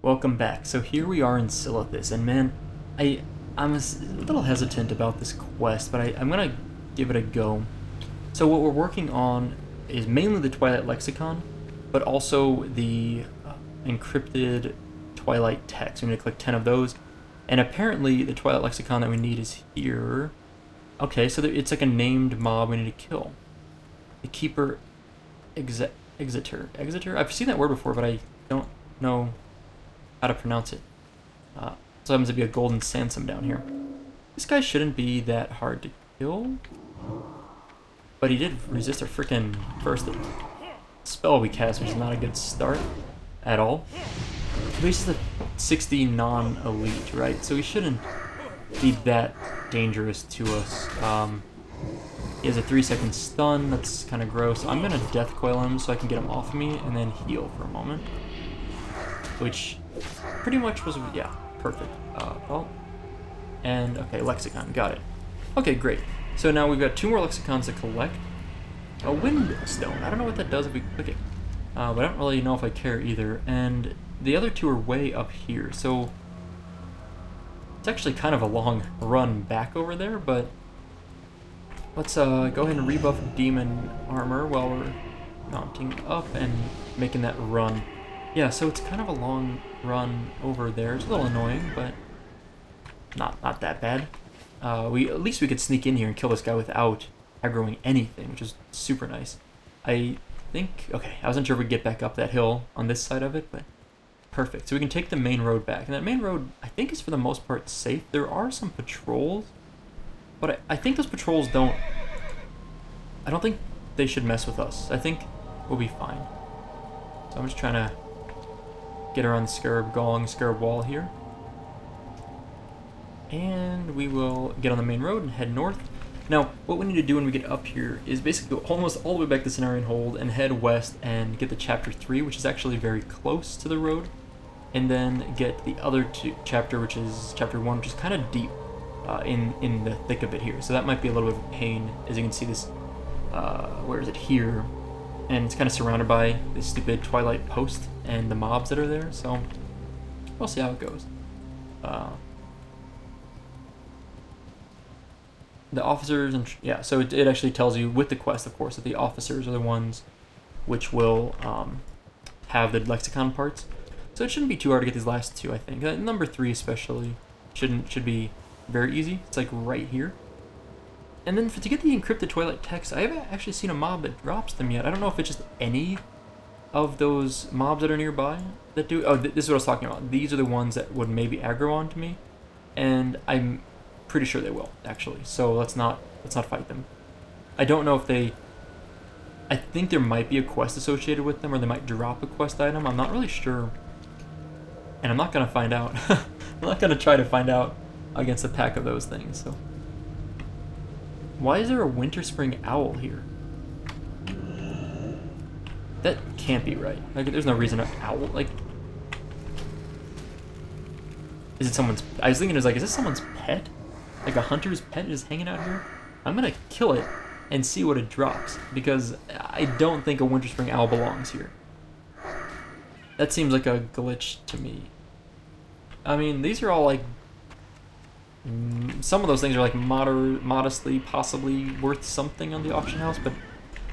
Welcome back. So here we are in Silithus, and man, I'm a little hesitant about this quest, but I'm gonna give it a go. So what we're working on is mainly the Twilight Lexicon, but also the encrypted Twilight text. We need to collect 10 of those, and apparently the Twilight Lexicon that we need is here. Okay, so it's like a named mob we need to kill. The Keeper Exeter. Exeter? I've seen that word before, but I don't know how to pronounce it. So happens to be a golden sandsome down here. This guy shouldn't be that hard to kill, but he did resist our freaking first spell we cast, which is not a good start at all. But he's just a 60 non-elite, right? So he shouldn't be that dangerous to us. He has a 3-second stun. That's kind of gross. I'm gonna death coil him so I can get him off of me and then heal for a moment, which pretty much was, yeah, perfect. And okay, Lexicon, got it. Okay, great. So now we've got 2 more Lexicons to collect. A Windstone, I don't know what that does if we click it, but I don't really know if I care either. And the other 2 are way up here, so it's actually kind of a long run back over there, but let's go ahead and rebuff Demon Armor while we're mounting up and making that run. Yeah, so it's kind of a long run over there. It's a little annoying, but not that bad. At least we could sneak in here and kill this guy without aggroing anything, which is super nice. I think, okay, I wasn't sure if we'd get back up that hill on this side of it, but perfect. So we can take the main road back. And that main road, I think, is for the most part safe. There are some patrols, but I think those patrols I don't think they should mess with us. I think we'll be fine. So I'm just trying to get around the Scarab wall here. And we will get on the main road and head north. Now, what we need to do when we get up here is basically go almost all the way back to Cenarion Hold and head west and get the chapter 3, which is actually very close to the road, and then get the other chapter, which is chapter 1, which is kind of deep in the thick of it here. So that might be a little bit of a pain. As you can see, this, where is it, here? And it's kind of surrounded by this stupid Twilight post and the mobs that are there, so we'll see how it goes. The officers, and yeah, so it actually tells you with the quest, of course, that the officers are the ones which will have the lexicon parts. So it shouldn't be too hard to get these last 2, I think. Number 3 especially should be very easy. It's like right here. And then to get the encrypted Twilight text, I haven't actually seen a mob that drops them yet. I don't know if it's just any of those mobs that are nearby that do. Oh, this is what I was talking about. These are the ones that would maybe aggro onto me, and I'm pretty sure they will, actually. So let's not fight them. I don't know if they. I think there might be a quest associated with them, or they might drop a quest item. I'm not really sure, and I'm not gonna find out. I'm not gonna try to find out against a pack of those things. So. Why is there a Winter Spring Owl here? That can't be right. Like, there's no reason an owl, like... Is it someone's... I was thinking, is this someone's pet? Like a hunter's pet just hanging out here? I'm gonna kill it and see what it drops, because I don't think a Winter Spring Owl belongs here. That seems like a glitch to me. I mean, these are all, like... Some of those things are like modestly, possibly worth something on the auction house, but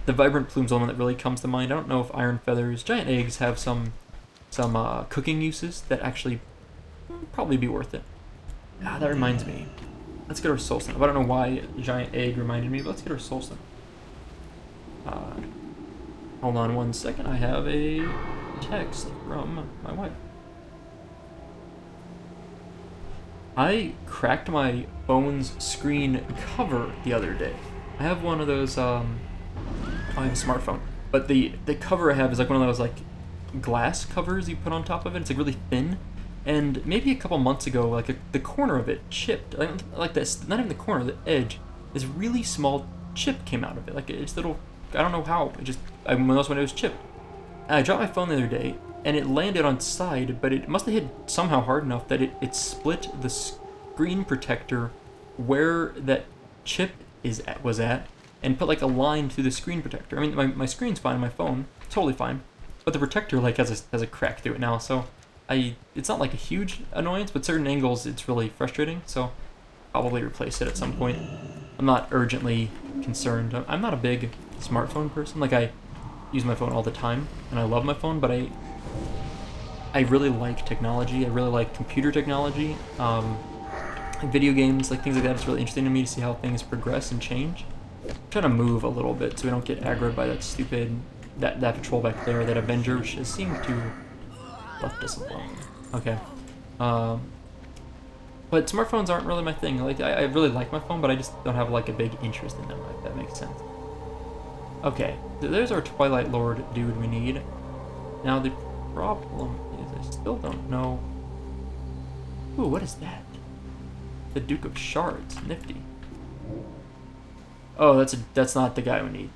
the Vibrant Plume's the one that really comes to mind. I don't know if Iron Feathers, Giant Eggs have some cooking uses that actually probably be worth it. Ah, that reminds me. Let's get our Soul Stone. I don't know why Giant Egg reminded me, but let's get our Soul Stone. Hold on 1 second. I have a text from my wife. I cracked my phone's screen cover the other day. I have one of those, I have a smartphone, but the cover I have is like one of those like glass covers you put on top of it. It's like really thin, and maybe a couple months ago, like the corner of it chipped, like this, not even the corner, the edge, this really small chip came out of it. Like it's little, I don't know how, I noticed when it was chipped. And I dropped my phone the other day, and it landed on its side, but it must have hit somehow hard enough that it split the screen protector where that chip was at, and put like a line through the screen protector. I mean, my screen's fine, my phone, totally fine, but the protector like has a crack through it now, so it's not like a huge annoyance, but certain angles it's really frustrating. So probably replace it at some point. I'm not urgently concerned. I'm not a big smartphone person. Like I use my phone all the time, and I love my phone, but I really like technology. I really like computer technology, like video games, like things like that. It's really interesting to me to see how things progress and change. I'm trying to move a little bit so we don't get aggroed by that stupid that patrol back there. That Avenger which has seemed to left us alone. Okay. But smartphones aren't really my thing. Like I really like my phone, but I just don't have like a big interest in them. If that makes sense. Okay, there's our Twilight Lord dude we need. Now the problem is I still don't know. Ooh, what is that? The Duke of Shards, nifty. Oh, that's not the guy we need.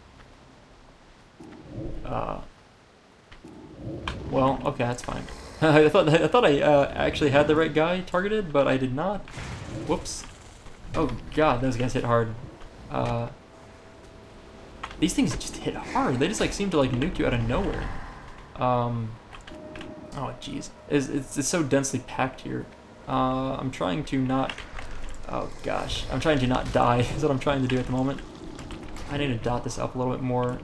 Well, okay, that's fine. I thought I actually had the right guy targeted, but I did not. Whoops. Oh god, those guys hit hard. These things just hit hard. They just like seem to like nuke you out of nowhere. Oh jeez, it's so densely packed here. I'm trying to not. Oh gosh, I'm trying to not die. Is what I'm trying to do at the moment. I need to dot this up a little bit more.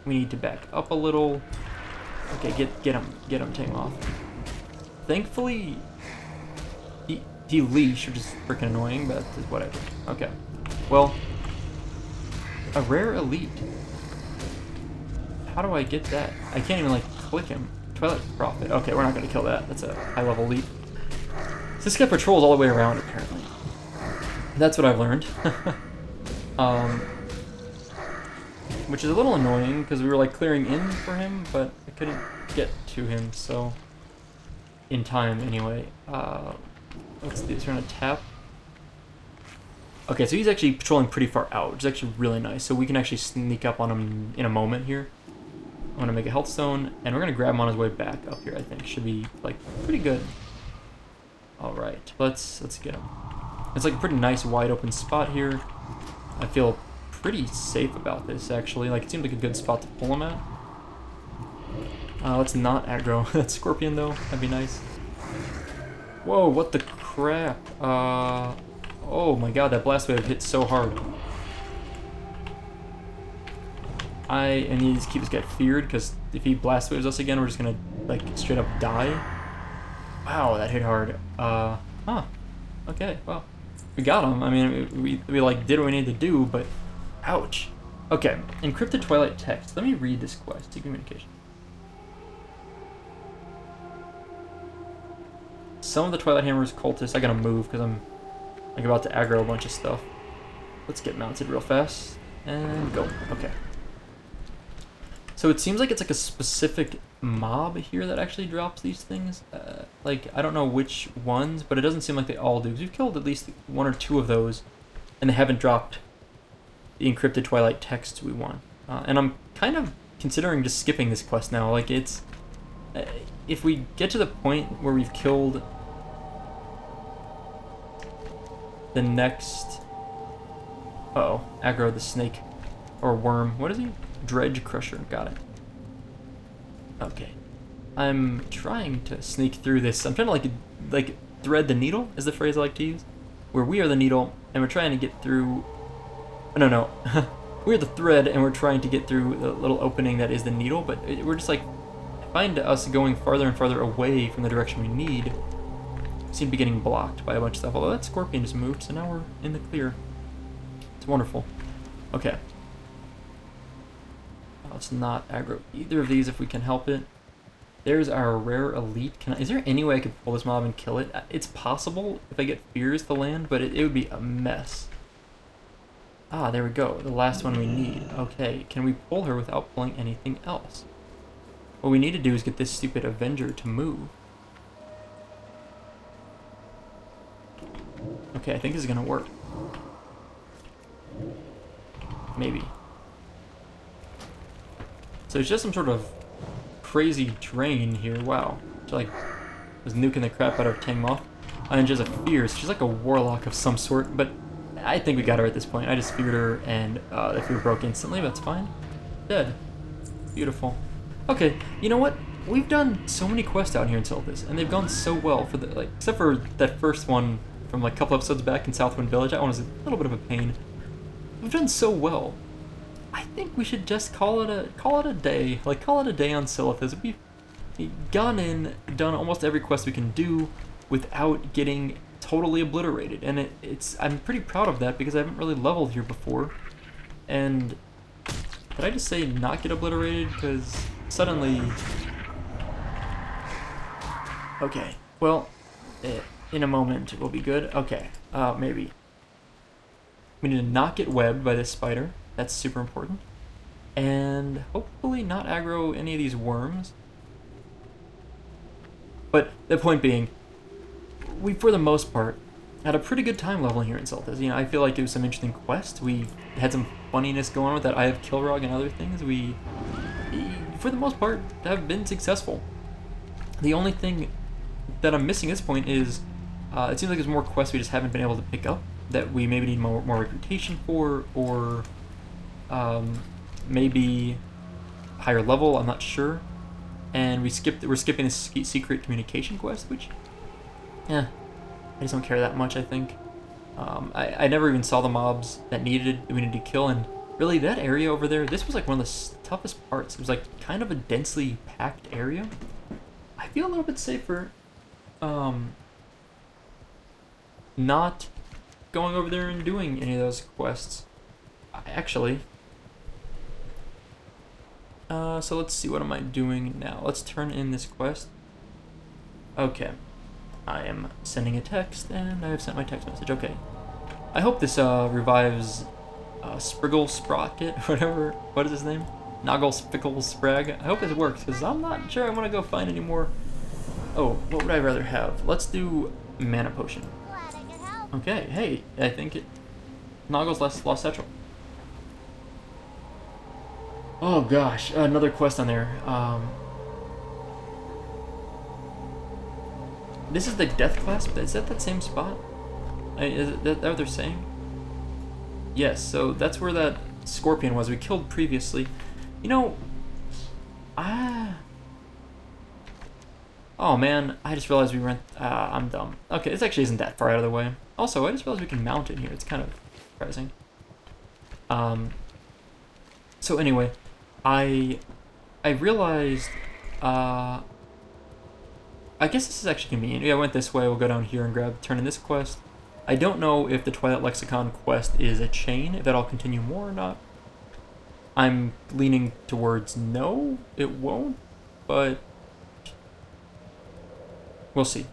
We need to back up a little. Okay, get him, take him off. Thankfully, he leash, which is freaking annoying, but it's whatever. Okay, well, a rare elite. How do I get that? I can't even like click him. Twilight Prophet. Okay, we're not gonna kill that. That's a high level elite. So this guy patrols all the way around apparently. That's what I've learned. Which is a little annoying because we were like clearing in for him, but I couldn't get to him, so in time anyway. Let's do this. We're gonna tap. Okay, so he's actually patrolling pretty far out, which is actually really nice. So we can actually sneak up on him in a moment here. I'm gonna make a health stone, and we're gonna grab him on his way back up here. I think should be like pretty good. All right, let's get him. It's like a pretty nice wide open spot here. I feel pretty safe about this actually. Like it seems like a good spot to pull him at. Let's not aggro that scorpion though. That'd be nice. Whoa! What the crap? Oh my god, that blast wave hit so hard. I need to just keep this guy feared because if he blast waves us again, we're just gonna like straight up die. Wow, that hit hard. Huh. Okay, well, we got him. I mean, we like did what we needed to do, but ouch. Okay, encrypted Twilight text. Let me read this quest. See communication. Some of the Twilight Hammer's cultists. I gotta move because I'm like about to aggro a bunch of stuff. Let's get mounted real fast and go. Okay. So it seems like it's like a specific mob here that actually drops these things. Like, I don't know which ones, but it doesn't seem like they all do. 'Cause we've killed at least one or two of those, and they haven't dropped the encrypted Twilight text we want. And I'm kind of considering just skipping this quest now. Like, it's... if we get to the point where we've killed the next... Uh-oh. Aggro the snake. Or worm. What is he? Dredge Crusher. Got it. Okay. I'm trying to sneak through this. I'm trying to like thread the needle is the phrase I like to use. Where we are the needle and we're trying to get through... No. We're the thread and we're trying to get through the little opening that is the needle, but we're just like... I find us going farther and farther away from the direction we need. We seem to be getting blocked by a bunch of stuff. Although that scorpion just moved, so now we're in the clear. It's wonderful. Okay. Let's not aggro either of these if we can help it. There's our rare elite. Is there any way I could pull this mob and kill it? It's possible if I get fears to land, but it would be a mess. Ah, there we go. The last one we need. Okay, can we pull her without pulling anything else? What we need to do is get this stupid Avenger to move. Okay, I think this is gonna work. Maybe. So it's just some sort of crazy drain here. Wow. She like was nuking the crap out of Tang Moth. And just a fierce. She's like a warlock of some sort, but I think we got her at this point. I just feared her and the fear broke instantly, but that's fine. Dead. Beautiful. Okay, you know what? we've done so many quests out here in Silithus, and they've gone so well for the like, except for that first one from like a couple episodes back in Southwind Village. That one was a little bit of a pain. We've done so well. I think we should just call it a day. Like call it a day on Silithus. We've gone in, done almost every quest we can do without getting totally obliterated, and I'm pretty proud of that because I haven't really leveled here before. And did I just say not get obliterated? Because suddenly... Okay, well, in a moment we'll be good. Okay, maybe. We need to not get webbed by this spider. That's super important. And hopefully not aggro any of these worms. But the point being, we, for the most part, had a pretty good time leveling here in Silithus. You know, I feel like it was some interesting quests. We had some funniness going on with that Eye of Kilrog and other things. We, for the most part, have been successful. The only thing that I'm missing at this point is, it seems like there's more quests we just haven't been able to pick up that we maybe need more reputation for, or maybe higher level, I'm not sure. And we're skipping a secret communication quest, which, I just don't care that much, I think. I never even saw the mobs that we needed to kill, and really that area over there, this was like one of the toughest parts. It was like kind of a densely packed area. I feel a little bit safer not going over there and doing any of those quests. Actually, so let's see, what am I doing now? Let's turn in this quest. Okay. I am sending a text, and I have sent my text message. Okay. I hope this revives Spriggle Sprocket, whatever. What is his name? Noggle Spickle Sprag. I hope this works, because I'm not sure I want to go find any more. Oh, what would I rather have? Let's do Mana Potion. Glad I could help. Okay, hey, I think it... Noggle's Lost Satchel. Oh gosh, another quest on there. This is the Death Clasp. Is that same spot? Is that what they're saying? Yes, so that's where that scorpion was we killed previously. You know, oh man, I just realized we went, I'm dumb. Okay, this actually isn't that far out of the way. Also, I just realized we can mount it here. It's kind of surprising. So anyway, I realized, I guess this is actually convenient. Yeah, I went this way. We'll go down here and turn in this quest. I don't know if the Twilight Lexicon quest is a chain, if that'll continue more or not. I'm leaning towards no, it won't, but we'll see.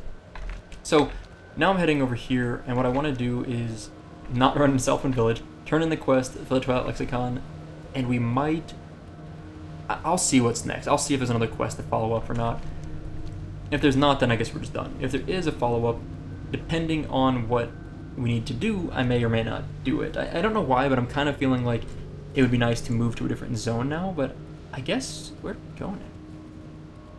So now I'm heading over here, and what I want to do is not run in Southwind Village, turn in the quest for the Twilight Lexicon, and we might... I'll see what's next. I'll see if there's another quest to follow up or not. If there's not, then I guess we're just done. If there is a follow-up, depending on what we need to do, I may or may not do it. I don't know why, but I'm kind of feeling like it would be nice to move to a different zone now, but I guess we're going.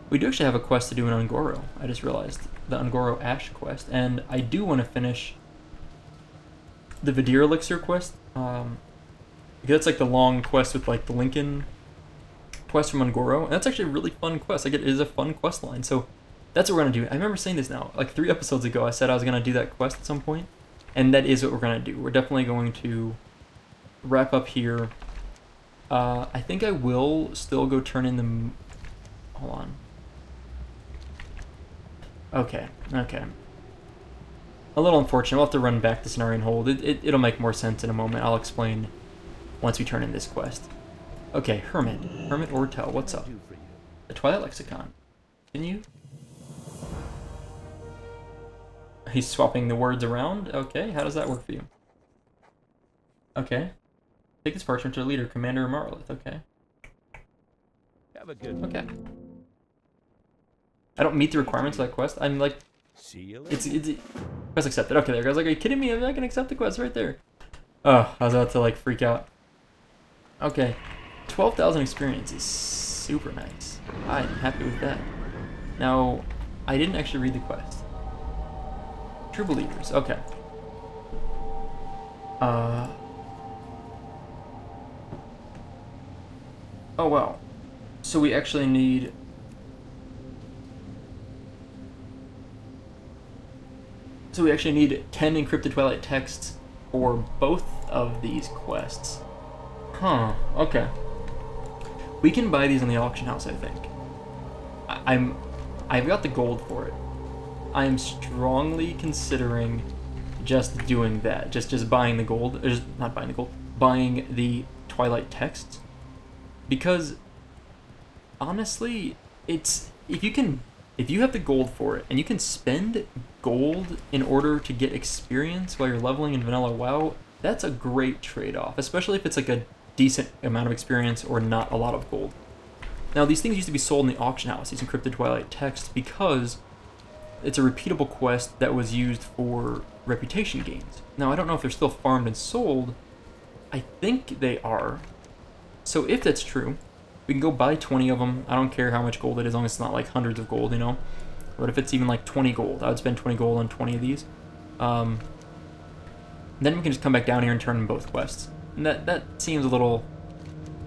We do actually have a quest to do in Ungoro. I just realized. The Ungoro Ash quest. And I do want to finish the Vidir Elixir quest. Because that's like the long quest with like the Lincoln quest from Ungoro. And that's actually a really fun quest. Like, it is a fun quest line. So that's what we're going to do. I remember saying this now. Like 3 episodes ago, I said I was going to do that quest at some point. And that is what we're going to do. We're definitely going to wrap up here. I think I will still go turn in the... Hold on. Okay. A little unfortunate. We'll have to run back to Cenarian Hold. It'll make more sense in a moment. I'll explain once we turn in this quest. Okay, Hermit Ortel, what's up? The Twilight Lexicon. Can you? He's swapping the words around? Okay, how does that work for you? Okay. Take this parchment to the leader, Commander Marlith. Okay. Have a good Okay. I don't meet the requirements of that quest. I'm like... See you later. It's quest accepted. Okay, there goes. Like, are you kidding me? I'm not gonna accept the quest right there. Oh, I was about to like freak out. Okay. 12,000 experience is super nice. I'm happy with that. Now, I didn't actually read the quest. True Believers. Okay. Oh, wow. So we actually need So we actually need 10 encrypted Twilight texts for both of these quests. Huh, okay. We can buy these in the auction house, I think. I've got the gold for it. I'm strongly considering just doing that. Just buying the gold. Or just, not buying the gold. Buying the Twilight texts. Because, honestly, it's... If you have the gold for it, and you can spend gold in order to get experience while you're leveling in Vanilla WoW, that's a great trade-off, especially if it's like a decent amount of experience or not a lot of gold. Now, these things used to be sold in the auction house, these encrypted Twilight texts, because it's a repeatable quest that was used for reputation gains. Now, I don't know if they're still farmed and sold. I think they are. So if that's true, we can go buy 20 of them. I don't care how much gold it is, as long as it's not like hundreds of gold, you know? But if it's even like 20 gold, I would spend 20 gold on 20 of these. Then we can just come back down here and turn in both quests. And that seems a little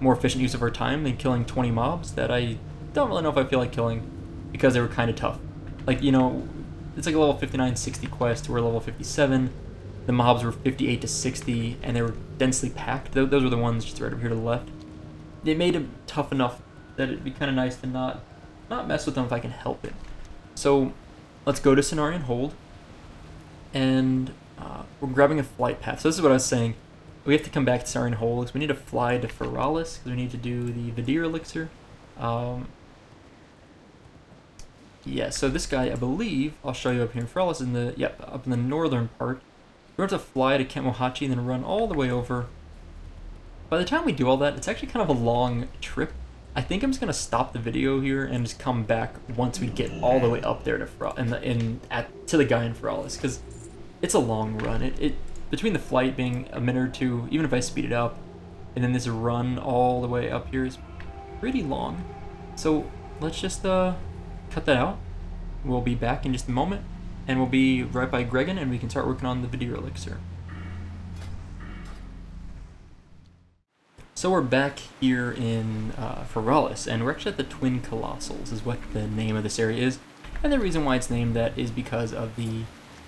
more efficient use of our time than killing 20 mobs that I don't really know if I feel like killing because they were kind of tough. Like, you know, it's like a level 59, 60 quest. We're level 57. The mobs were 58 to 60, and they were densely packed. Those were the ones just right over here to the left. It made them tough enough that it'd be kind of nice to not mess with them if I can help it. So let's go to Cenarion Hold, and we're grabbing a flight path. So this is what I was saying. We have to come back to Cenarion Hold because we need to fly to Feralis because we need to do the Vidir Elixir. Yeah, so this guy, I believe, I'll show you up here in Feralis, up in the northern part. We're going to have to fly to Camp Mohachi and then run all the way over. By the time we do all that, it's actually kind of a long trip. I think I'm just gonna stop the video here and just come back once we get all the way up there to to the guy in Feralis, because it's a long run. It between the flight being a minute or two, even if I speed it up, and then this run all the way up here is pretty long. So let's just cut that out. We'll be back in just a moment, and we'll be right by Gregan, and we can start working on the Vidir Elixir. So we're back here in Feralis, and we're actually at the Twin Colossals, is what the name of this area is. And the reason why it's named that is because of the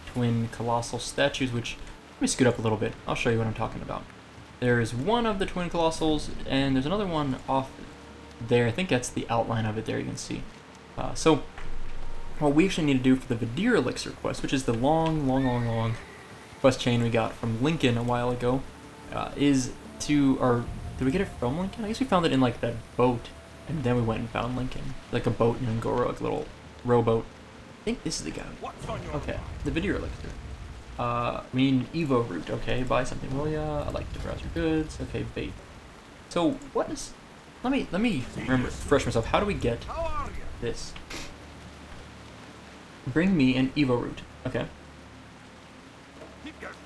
Twin Colossal statues, which, let me scoot up a little bit, I'll show you what I'm talking about. There's one of the Twin Colossals, and there's another one off there. I think that's the outline of it there, you can see. So what we actually need to do for the Vidir Elixir quest, which is the long quest chain we got from Lincoln a while ago, is to... Did we get it from Lincoln? I guess we found it in like that boat, and then we went and found Lincoln. Like a boat in Angora, like a little rowboat. I think this is the guy. Okay, the Vidir Elixir. We need an Evo route. Okay, buy something, will ya? I like to browse your goods. Okay, bait. So what is? Let me remember, refresh myself. How do we get this? Bring me an Evo route. Okay.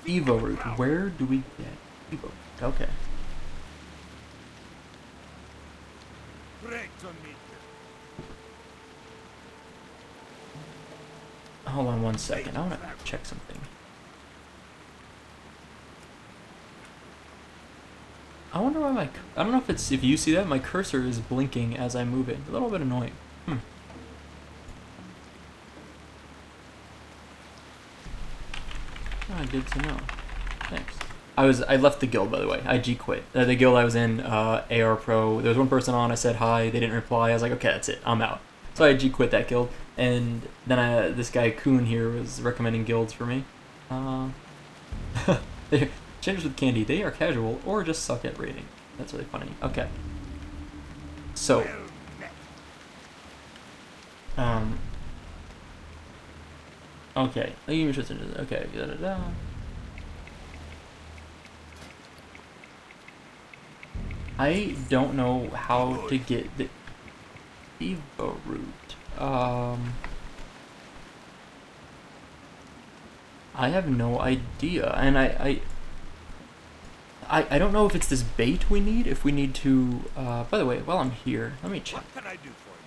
Evo route. Where do we get Evo? Okay. Hold on one second. I want to check something. I wonder why I don't know if you see that, my cursor is blinking as I move it. A little bit annoying. Oh, good to know. Thanks. I left the guild, by the way. I G-quit. The guild I was in, AR Pro, there was one person on, I said hi, they didn't reply, I was like, okay, that's it, I'm out. So I G-quit that guild, and then this guy, Kuhn here, was recommending guilds for me. Changes with Candy, they are casual, or just suck at raiding. That's really funny. Okay. So. Okay. Okay, da-da-da. I don't know how to get the Evo route. I have no idea, and I don't know if it's this bait we need, if we need to, by the way, while I'm here, let me check. What can I do for you?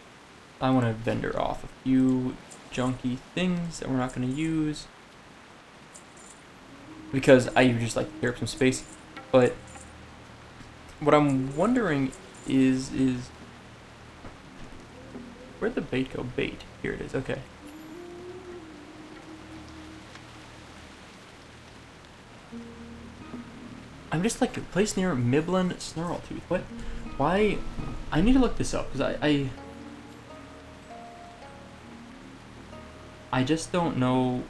I want to vendor off a few junky things that we're not going to use, because I just like to clear up some space, but what I'm wondering is where'd the bait go? Bait. Here it is. Okay. I'm just like placed near Miblin Snarltooth. What? Why? I need to look this up because I just don't know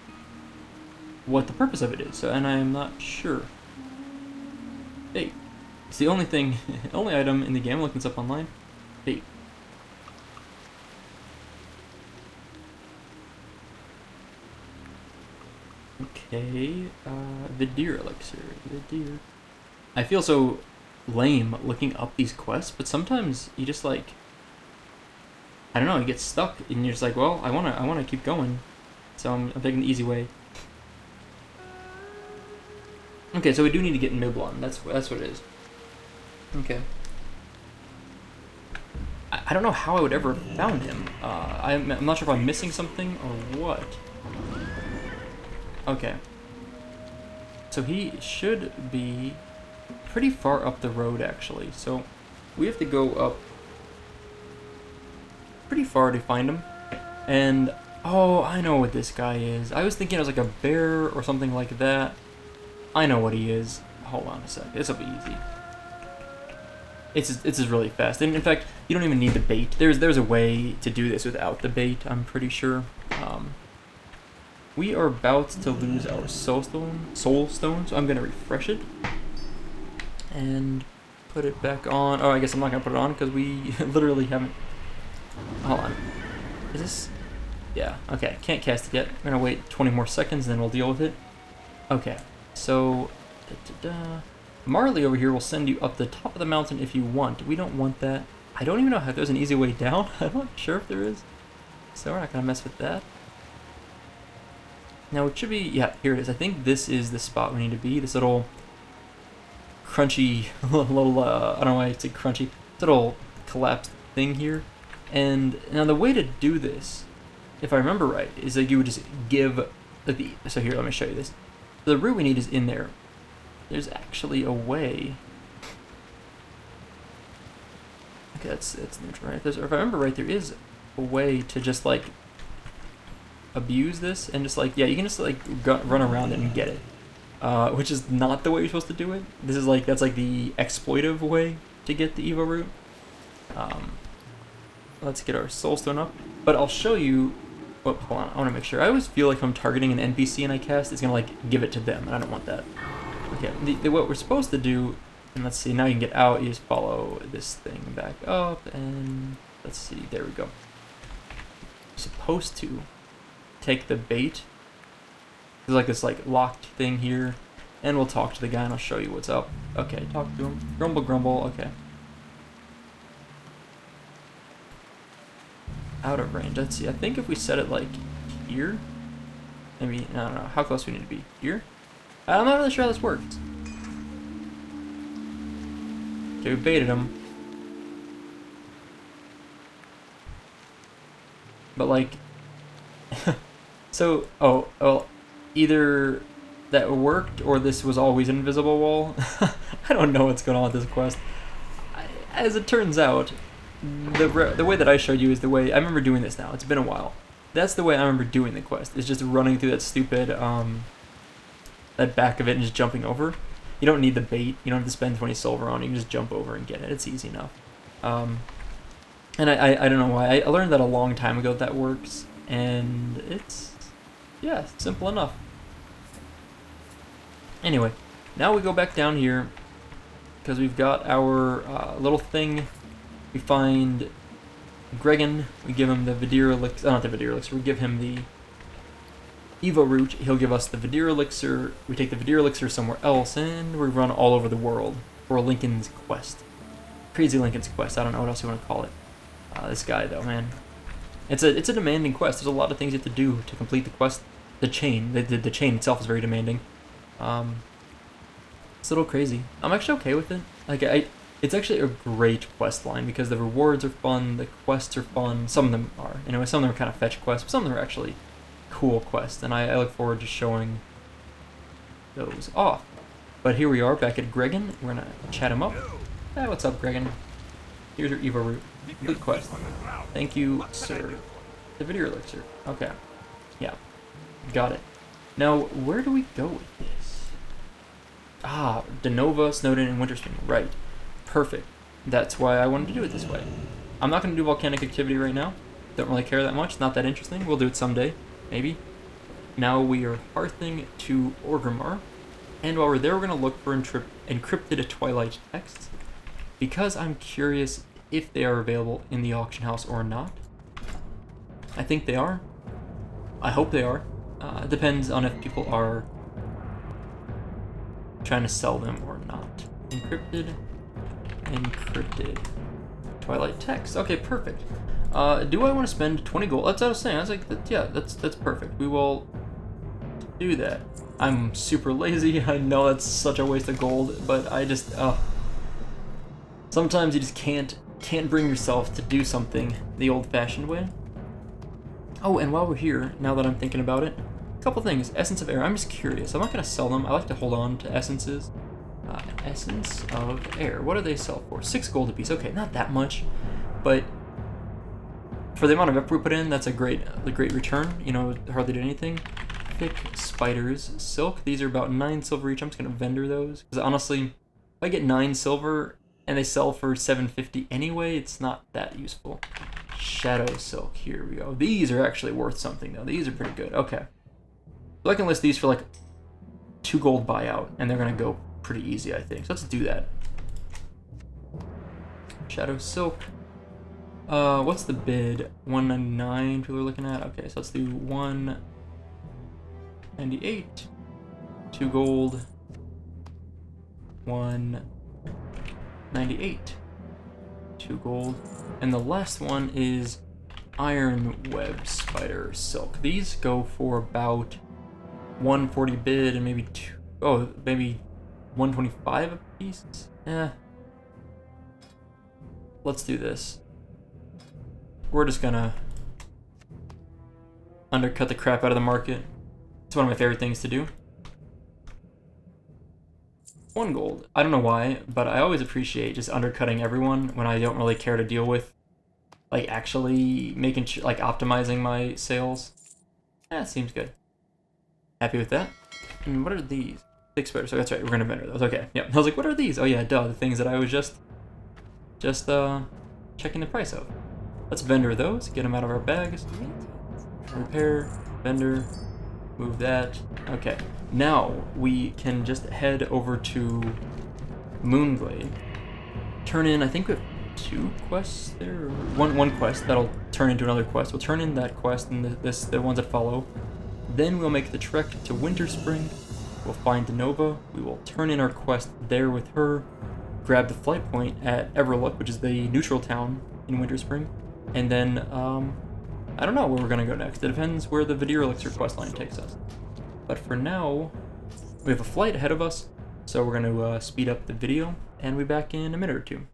what the purpose of it is, and I'm not sure. Hey, it's the only thing, only item in the game. I'm looking this up online. Hey. Okay, Vidir Elixir. Vidir. I feel so lame looking up these quests, but sometimes you just like, I don't know, you get stuck and you're just like, well, I wanna keep going, so I'm taking the easy way. Okay, so we do need to get Miblon. That's what it is. Okay. I don't know how I would ever have found him. I'm not sure if I'm missing something or what. Okay. So he should be pretty far up the road, actually. So we have to go up pretty far to find him. And, oh, I know what this guy is. I was thinking it was like a bear or something like that. I know what he is. Hold on a sec. This will be easy. It's just really fast. And in fact, you don't even need the bait. There's a way to do this without the bait, I'm pretty sure. We are about to lose our soul stone, so I'm going to refresh it. And put it back on. Oh, I guess I'm not going to put it on because we literally haven't... Hold on. Is this... Yeah, okay. Can't cast it yet. I'm going to wait 20 more seconds and then we'll deal with it. Okay. So, Marley over here will send you up the top of the mountain if you want. We don't want that. I don't even know if there's an easy way down. I'm not sure if there is. So we're not going to mess with that. Now it should be, yeah, here it is. I think this is the spot we need to be. This little crunchy, little, I don't know why it's crunchy, little collapsed thing here. And now the way to do this, if I remember right, is that you would just give, so here, let me show you this. The root we need is in there. There's actually a way. Okay, that's neutral, right? If I remember right, there is a way to just like abuse this and just like, yeah, you can just like run around it and get it, which is not the way you're supposed to do it. This is like, that's like the exploitive way to get the Evo root. Let's get our soulstone up, but I'll show you. Oh, hold on, I want to make sure. I always feel like if I'm targeting an NPC and I cast, it's gonna like give it to them, and I don't want that. Okay, what we're supposed to do, and let's see, now you can get out, you just follow this thing back up, and let's see, there we go. You're supposed to take the bait. There's like this like locked thing here, and we'll talk to the guy and I'll show you what's up. Okay, talk to him. Grumble, grumble, okay. Out of range, let's see, I think if we set it like here, maybe, I don't know, how close we need to be? Here? I'm not really sure how this works. Okay, we baited him. But like, so, oh, well, either that worked or this was always an invisible wall. I don't know what's going on with this quest. As it turns out, the way that I showed you is the way, I remember doing this now, it's been a while. That's the way I remember doing the quest, is just running through that stupid, that back of it and just jumping over. You don't need the bait, you don't have to spend 20 silver on it, you can just jump over and get it, it's easy enough. And I don't know why, I learned that a long time ago that works, and it's, yeah, simple enough. Anyway, now we go back down here, because we've got our little thing. We find Gregan, we give him the Vidir Elixir, not the Vidir Elixir, we give him the Evo root, he'll give us the Vidir Elixir, we take the Vidir Elixir somewhere else, and we run all over the world for Lincoln's Quest. Crazy Lincoln's Quest, I don't know what else you want to call it. This guy though, man. It's a demanding quest, there's a lot of things you have to do to complete the quest. The chain itself is very demanding. It's a little crazy. I'm actually okay with it. Like, it's actually a great quest line because the rewards are fun, the quests are fun. Some of them are. Anyway, some of them are kind of fetch quests, but some of them are actually cool quests, and I look forward to showing those off. But here we are back at Gregan. We're gonna chat him up. Hey, what's up, Gregan? Here's your Evo root. Good quest. Thank you, sir. The Vidir Elixir. Okay. Yeah. Got it. Now, where do we go with this? Ah, Denova, Snowdin, and Winterspring. Right. Perfect. That's why I wanted to do it this way. I'm not going to do volcanic activity right now. Don't really care that much. Not that interesting. We'll do it someday. Maybe. Now we are hearthing to Orgrimmar. And while we're there, we're going to look for encrypted Twilight texts. Because I'm curious if they are available in the auction house or not. I think they are. I hope they are. It depends on if people are trying to sell them or not. Encrypted Twilight text. Okay, perfect. Do I want to spend 20 gold? That's what I was saying. I was like, yeah, that's perfect. We will do that. I'm super lazy. I know that's such a waste of gold, but I just sometimes you just can't bring yourself to do something the old-fashioned way. Oh, and while we're here, now that I'm thinking about it, a couple things. Essence of Air. I'm just curious. I'm not gonna sell them. I like to hold on to essences. Essence of Air. What do they sell for? 6 gold apiece. Okay, not that much, but for the amount of effort we put in, that's a great return. You know, hardly did anything. Thick Spiders Silk. These are about 9 silver each. I'm just gonna vendor those because honestly, if I get 9 silver and they sell for 750 anyway, it's not that useful. Shadow Silk. Here we go. These are actually worth something though. These are pretty good. Okay, so I can list these for like 2 gold buyout, and they're gonna go pretty easy, I think. So let's do that. Shadow Silk. What's the bid? 199 people are looking at. Okay, so let's do 198. 2 gold. 198. 2 gold. And the last one is Iron Web Spider Silk. These go for about 140 bid and maybe maybe 125 a piece. Let's do this. We're just gonna undercut the crap out of the market. It's one of my favorite things to do. 1 gold. I don't know why, but I always appreciate just undercutting everyone when I don't really care to deal with like actually making like optimizing my sales. It seems good. Happy with that. And what are these? 6 spiders. So that's right, we're gonna vendor those. Okay, yep. I was like, what are these? Oh yeah, duh, the things that I was just checking the price of. Let's vendor those, get them out of our bags. Repair, vendor, move that. Okay, now we can just head over to Moonglade. Turn in, I think we have 2 quests there. One quest that'll turn into another quest. We'll turn in that quest and the ones that follow. Then we'll make the trek to Winterspring. We'll find Denova. We will turn in our quest there with her. Grab the flight point at Everlook, which is the neutral town in Winterspring. And then, I don't know where we're gonna go next. It depends where the Vidir Elixir quest line takes us. But for now, we have a flight ahead of us, so we're gonna speed up the video, and we'll be back in a minute or two.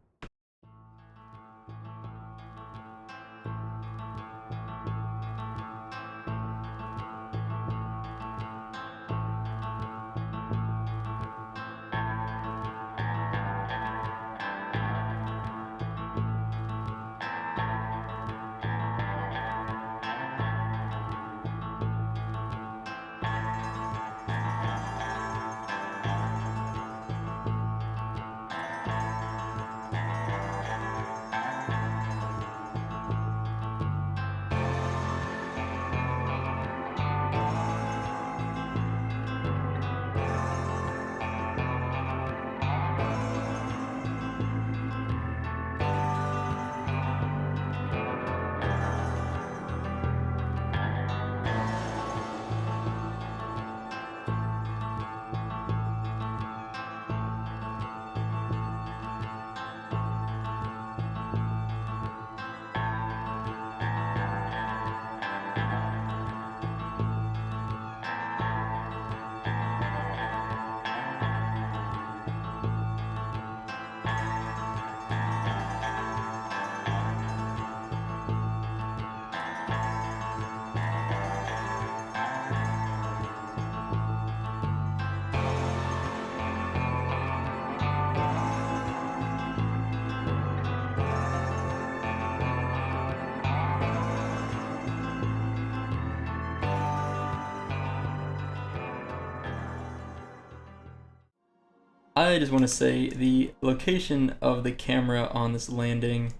I just want to say the location of the camera on this landing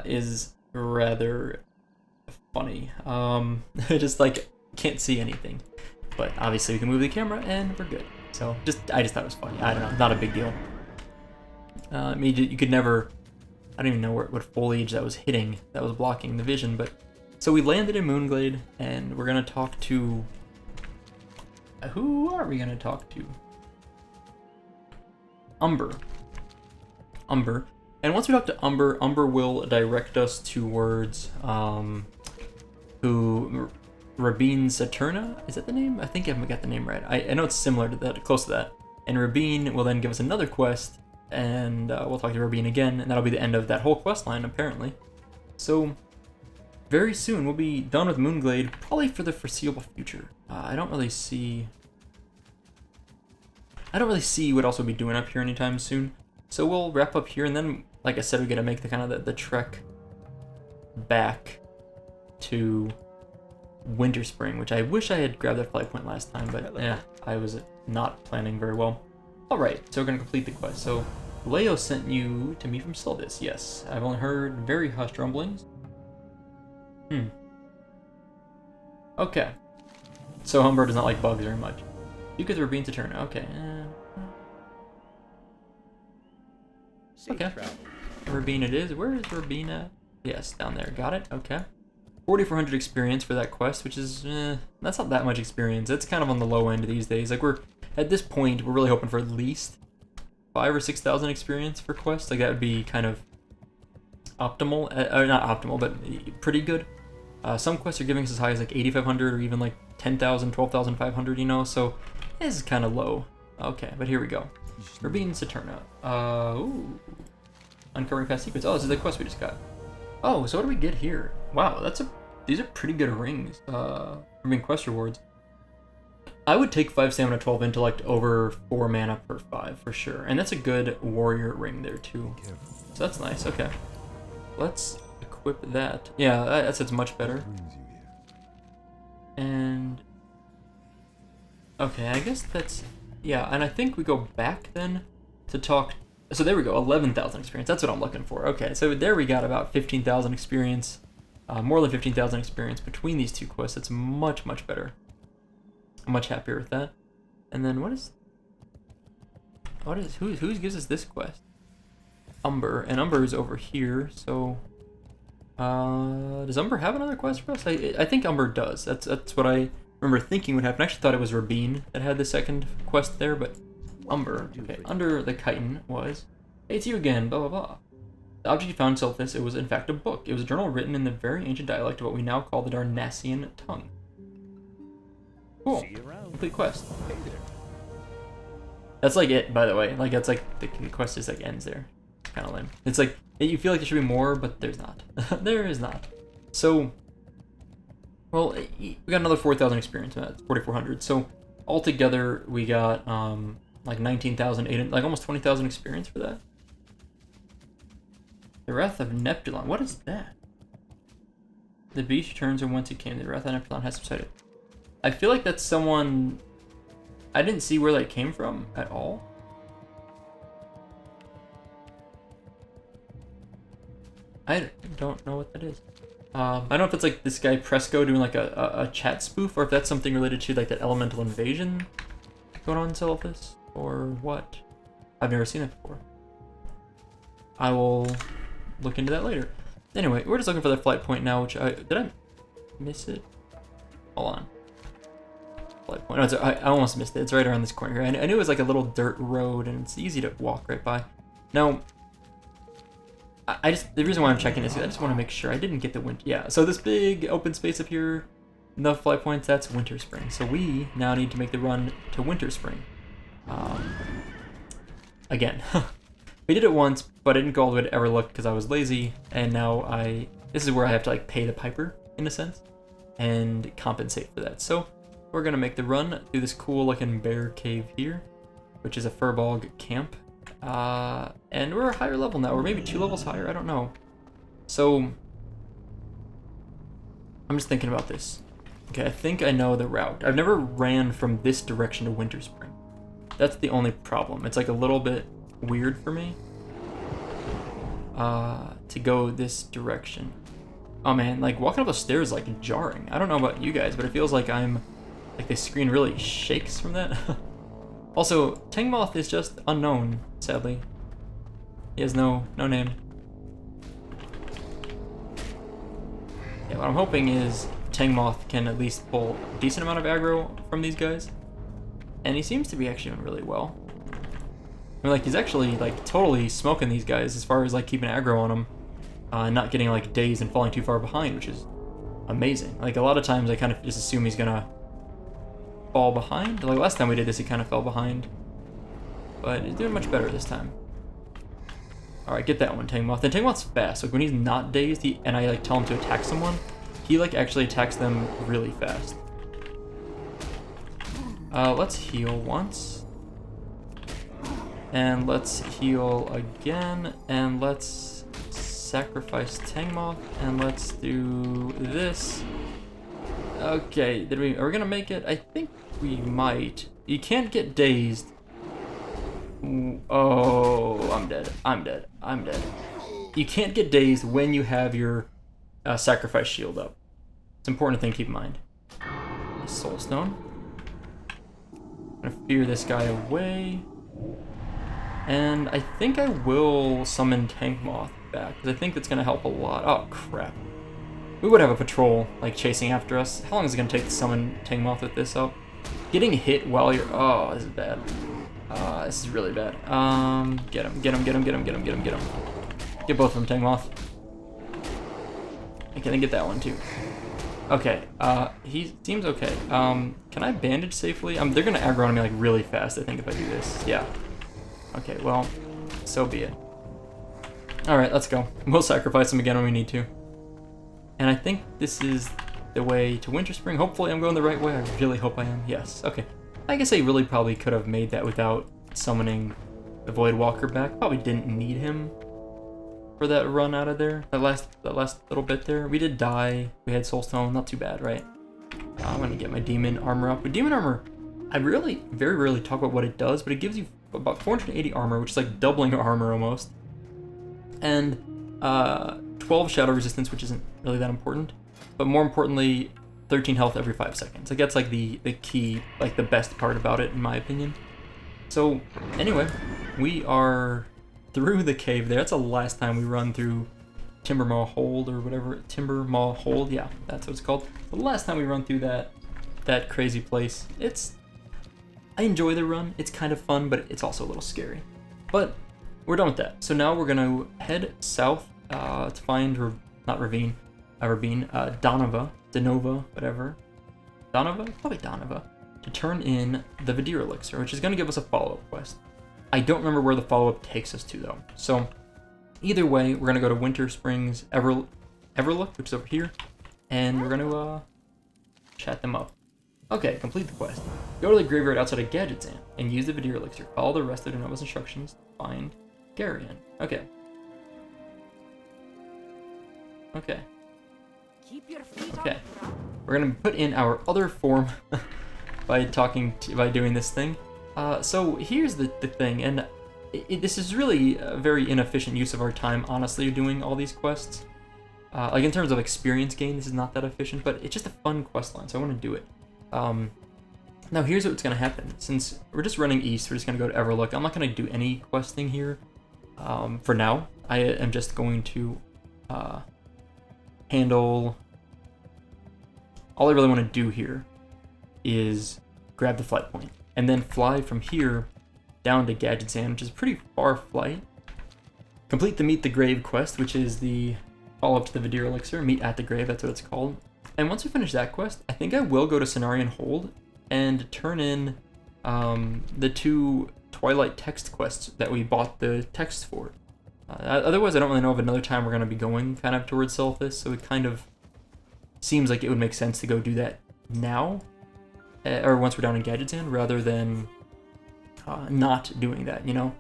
is rather funny. Just like can't see anything, but obviously we can move the camera and we're good. So I just thought it was funny. I don't know, not a big deal. I mean, you could never. I don't even know what foliage that was hitting that was blocking the vision, but so we landed in Moonglade and we're gonna talk to. Who are we gonna talk to? Umber. And once we talk to Umber will direct us towards Rabin Saturna. Is that the name? I think I got the name right. I know it's similar to that, close to that. And Rabin will then give us another quest, and we'll talk to Rabin again, and that'll be the end of that whole quest line, apparently. So, very soon we'll be done with Moonglade, probably for the foreseeable future. I don't really see what else we'll be doing up here anytime soon. So we'll wrap up here, and then, like I said, we gotta make the kind of the trek back to Winterspring, which I wish I had grabbed that flight point last time, but yeah, I was not planning very well. All right, so we're gonna complete the quest. So Leo sent you to me from Sylvis. Yes, I've only heard very hushed rumblings. Okay. So Humber does not like bugs very much. You could Rabin Saturna. Okay. Okay. Rabin it is. Where is Rabin at? Yes, down there. Got it. Okay. 4,400 experience for that quest, which is that's not that much experience. It's kind of on the low end these days. Like we're at this point, we're really hoping for at least 5,000 or 6,000 experience for quests. Like that would be kind of optimal, or not optimal, but pretty good. Some quests are giving us as high as like 8,500 or even like 10,000, 12,500, you know, so it's kind of low. Okay, but here we go. Rabin Saturna. Ooh. Uncovering past secrets. Oh, this is the quest we just got. Oh, so what do we get here? Wow, these are pretty good rings. From being quest rewards. I would take 5 stamina, 12 intellect over 4 mana per 5 for sure. And that's a good warrior ring there too. So that's nice, okay. Let's equip that. Yeah, that's much better. And okay, I guess that's yeah, and I think we go back then to talk. So there we go, 11,000 experience. That's what I'm looking for. Okay, so there we got about 15,000 experience, more than 15,000 experience between these two quests. It's much better. I'm much happier with that. And then who gives us this quest? Umber, and Umber is over here. So does Umber have another quest for us? I think Umber does. That's what I remember thinking would happen. I actually thought it was Rabin that had the second quest there, but Umber. Okay, under the chitin was, hey, it's you again, blah, blah, blah. The object you found in Sylphis, it was in fact a book. It was a journal written in the very ancient dialect of what we now call the Darnassian tongue. Cool. See you around. Complete quest. Hey there. That's like it, by the way. Like, that's like, the quest just like ends there. Kind of lame. It's like, you feel like there should be more, but there's not. There is not. So, well, we got another 4,000 experience, that's 4,400. So, altogether, we got, like 19,000, like almost 20,000 experience for that. The Wrath of Neptulon. What is that? The beast returns from whence it came. The Wrath of Neptulon has subsided. I feel like that's someone. I didn't see where that came from at all. I don't know what that is. I don't know if it's like this guy Presco doing like a chat spoof, or if that's something related to like that elemental invasion going on in Sylphis, or what. I've never seen it before. I will look into that later. Anyway, we're just looking for that flight point now, which did I miss it? Hold on. Flight point. No, I almost missed it. It's right around this corner here. I knew it was like a little dirt road, and it's easy to walk right by. Now, the reason why I'm checking this is I just want to make sure I didn't get the winter. Yeah, so this big open space up here, no flight points, that's Winterspring. So we now need to make the run to Winterspring. Again. We did it once, but I didn't go all the way to Everlook because I was lazy, and now this is where I have to like pay the piper, in a sense, and compensate for that. So we're gonna make the run through this cool looking bear cave here, which is a Furbolg camp. And we're a higher level now, or maybe 2 levels higher, I don't know. So I'm just thinking about this. Okay, I think I know the route. I've never ran from this direction to Winterspring. That's the only problem. It's like a little bit weird for me to go this direction. Oh man, like walking up the stairs is like jarring. I don't know about you guys, but it feels like like the screen really shakes from that. Also, Tangmoth is just unknown, sadly. He has no name. Yeah, what I'm hoping is Tangmoth can at least pull a decent amount of aggro from these guys. And he seems to be actually doing really well. I mean, like, he's actually, like, totally smoking these guys as far as, like, keeping aggro on them. And not getting, like, dazed and falling too far behind, which is amazing. Like, a lot of times I kind of just assume he's gonna fall behind. Like, last time we did this, he kind of fell behind. But he's doing much better this time. Alright, get that one, Tangmoth. And Tangmoth's fast. Like, when he's not dazed, and I, like, tell him to attack someone, he, like, actually attacks them really fast. Let's heal once. And let's heal again. And let's sacrifice Tangmoth. And let's do this. Okay, are we gonna make it? I think we might. You can't get dazed. Oh, I'm dead. I'm dead. I'm dead. You can't get dazed when you have your sacrifice shield up. It's an important thing to keep in mind. Soul Stone. I'm gonna fear this guy away. And I think I will summon Tangmoth back, because I think that's gonna help a lot. Oh, crap. We would have a patrol, like, chasing after us. How long is it gonna take to summon Tangmoth with this up? Getting hit while you're... Oh, this is bad. This is really bad. Get him, get him, get him, get him, get him, get him, get him. Get both of them, Tangmoth. I can get that one, too. Okay, he seems okay. Can I bandage safely? They're gonna aggro on me, like, really fast, I think, if I do this. Yeah. Okay, well, so be it. Alright, let's go. We'll sacrifice him again when we need to. And I think this is the way to Winterspring. Hopefully I'm going the right way. I really hope I am. Yes, okay. I guess I really probably could have made that without summoning the Void Walker back. Probably didn't need him for that run out of there. That last little bit there. We did die. We had Soulstone. Not too bad, right? I'm gonna get my Demon Armor up. With Demon Armor, I very rarely talk about what it does, but it gives you about 480 armor, which is like doubling your armor almost. And 12 shadow resistance, which isn't really that important. But more importantly, 13 health every 5 seconds. Like, that's like the key, like the best part about it, in my opinion. So, anyway, we are through the cave there. That's the last time we run through Timbermaw Hold, or whatever. Timbermaw Hold, yeah, that's what it's called. The last time we run through that crazy place. I enjoy the run. It's kind of fun, but it's also a little scary. But we're done with that. So now we're gonna head south to find, Ravine, Donova, whatever. Donova? Probably Donova. To turn in the Vidir Elixir, which is gonna give us a follow-up quest. I don't remember where the follow-up takes us to, though. So either way, we're gonna go to Winter Springs Everlook, which is over here, and we're gonna chat them up. Okay, complete the quest. Go to the graveyard outside of Gadgetzan and use the Vidir Elixir. Follow the rest of Denova's instructions to find Garion. Okay. Okay. Okay. We're gonna put in our other form by doing this thing. So here's the thing, and this is really a very inefficient use of our time, honestly, doing all these quests. Like, in terms of experience gain, this is not that efficient, but it's just a fun quest line, so I want to do it. Now here's what's going to happen. Since we're just running east, we're just going to go to Everlook. I'm not going to do any questing here for now. I am just going to handle... All I really want to do here is grab the flight point and then fly from here down to Gadgetzan, which is a pretty far flight. Complete the Meet the Grave quest, which is the follow-up to the Vidir Elixir. Meet at the Grave, that's what it's called. And once we finish that quest, I think I will go to Cenarion Hold and turn in the 2 Twilight text quests that we bought the text for. Otherwise, I don't really know of another time we're going to be going kind of towards Silithus, so it kind of seems like it would make sense to go do that now, or once we're down in Gadgetzan, rather than not doing that, you know?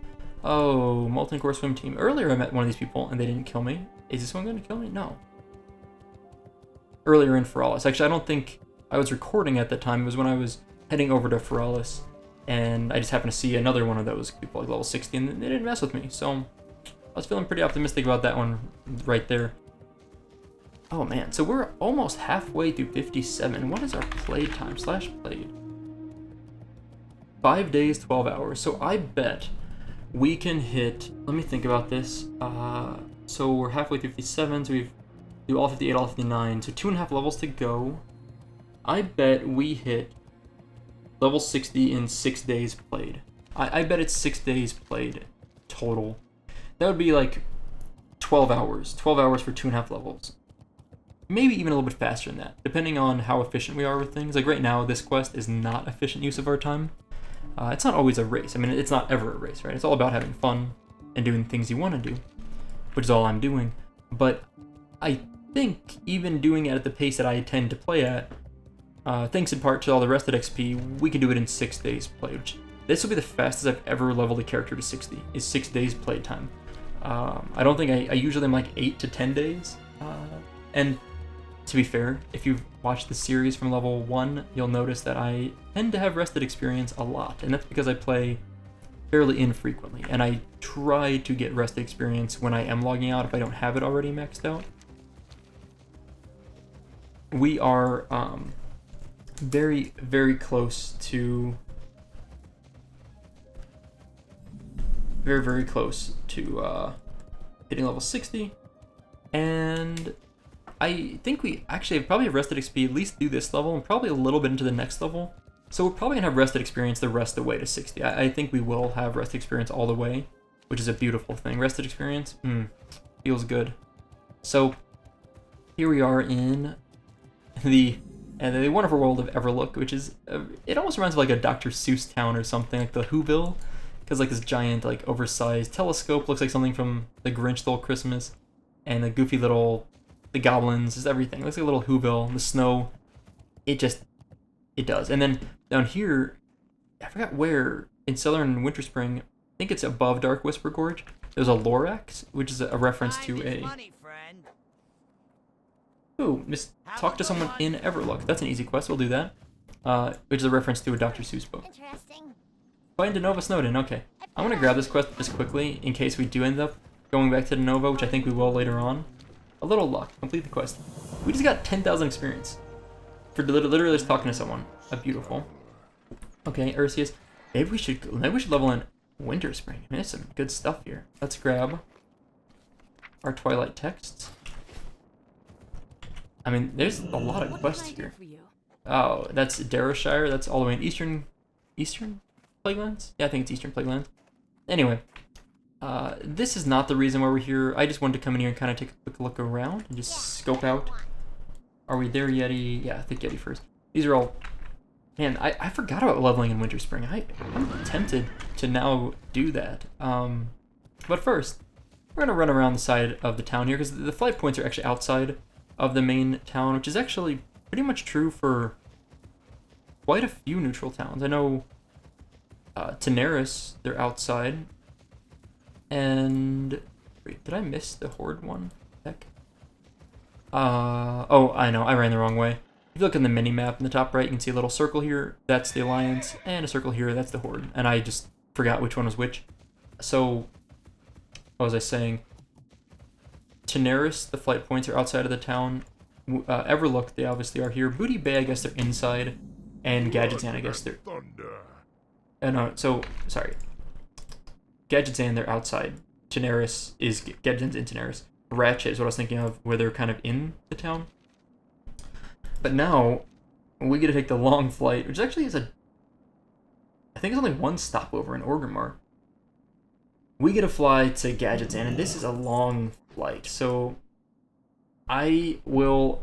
Oh, Molten Core Swim Team. Earlier I met one of these people and they didn't kill me. Is this one going to kill me? No. Earlier in Feralis. Actually, I don't think I was recording at the time. It was when I was heading over to Feralis. and I just happened to see another one of those people like level 60, and they didn't mess with me. So I was feeling pretty optimistic about that one right there. Oh man, so we're almost halfway through 57. What is our play time / played? 5 days, 12 hours. So I bet we can hit, let me think about this. So we're halfway through 57, so we've do all 58, all 59, so 2.5 levels to go. I bet we hit level 60 in 6 days played. I bet it's 6 days played total. That would be like 12 hours. 12 hours for 2.5 levels. Maybe even a little bit faster than that, depending on how efficient we are with things. Like right now, this quest is not efficient use of our time. It's not always a race. I mean, it's not ever a race, right? It's all about having fun and doing things you want to do, which is all I'm doing. But I think even doing it at the pace that I tend to play at, thanks in part to all the rested XP, we can do it in 6 days played. Which, this will be the fastest I've ever leveled a character to 60, is 6 days playtime. I don't think I usually am like 8 to 10 days. And to be fair, if you've watched the series from level 1, you'll notice that I tend to have rested experience a lot, and that's because I play fairly infrequently, and I try to get rested experience when I am logging out if I don't have it already maxed out. We are very, very close to very close to hitting level 60, and I think we actually probably have rested XP at least through this level and probably a little bit into the next level. So we're probably gonna have rested experience the rest of the way to 60. I think we will have rested experience all the way, which is a beautiful thing. Rested experience, feels good. So here we are in the wonderful world of Everlook, which is it almost reminds of like a Dr. Seuss town or something, like the Whoville, because like this giant like oversized telescope looks like something from The Grinch Stole Christmas, and the goofy little the goblins, just everything. It looks like a little Whoville. The snow, it does. And then down here, I forgot where, in Southern Winter Spring, I think it's above Dark Whisper Gorge, there's a Lorax, which is a reference to a... Ooh, talk to someone in Everlook. That's an easy quest, we'll do that. Which is a reference to a Dr. Seuss book. Interesting. Find Denova Snowden, okay. I'm gonna grab this quest just quickly, in case we do end up going back to Denova, which I think we will later on. A little luck, complete the quest. We just got 10,000 experience for literally just talking to someone. Beautiful. Okay, Ursius. Maybe we should level in Winter Spring. I mean, there's some good stuff here. Let's grab our Twilight texts. I mean, there's a lot of quests here. Oh, that's Darrowshire. That's all the way in Eastern Plaguelands? Yeah, I think it's Eastern Plaguelands. Anyway. This is not the reason why we're here. I just wanted to come in here and kind of take a quick look around and just scope out. Are we there, Yeti? Yeah, I think Yeti first. These are all... Man, I forgot about leveling in Winter Spring. I'm tempted to now do that. But first, we're going to run around the side of the town here, because the flight points are actually outside of the main town, which is actually pretty much true for quite a few neutral towns. I know Tanaris, they're outside. And wait, did I miss the Horde one? Heck. Oh, I know, I ran the wrong way. If you look in the mini map in the top right, you can see a little circle here. That's the Alliance, and a circle here. That's the Horde. And I just forgot which one was which. So, what was I saying? Tanaris, the flight points are outside of the town. Everlook, they obviously are here. Booty Bay, I guess they're inside, and Gadgetzan, I guess they're. No, so sorry. Gadgetzan, they're outside. Tanaris is Gadgetzan's in Tanaris. Ratchet is what I was thinking of, where they're kind of in the town. But now we get to take the long flight, which actually is I think it's only one stopover in Orgrimmar. We get to fly to Gadgetzan, and this is a long flight, so I will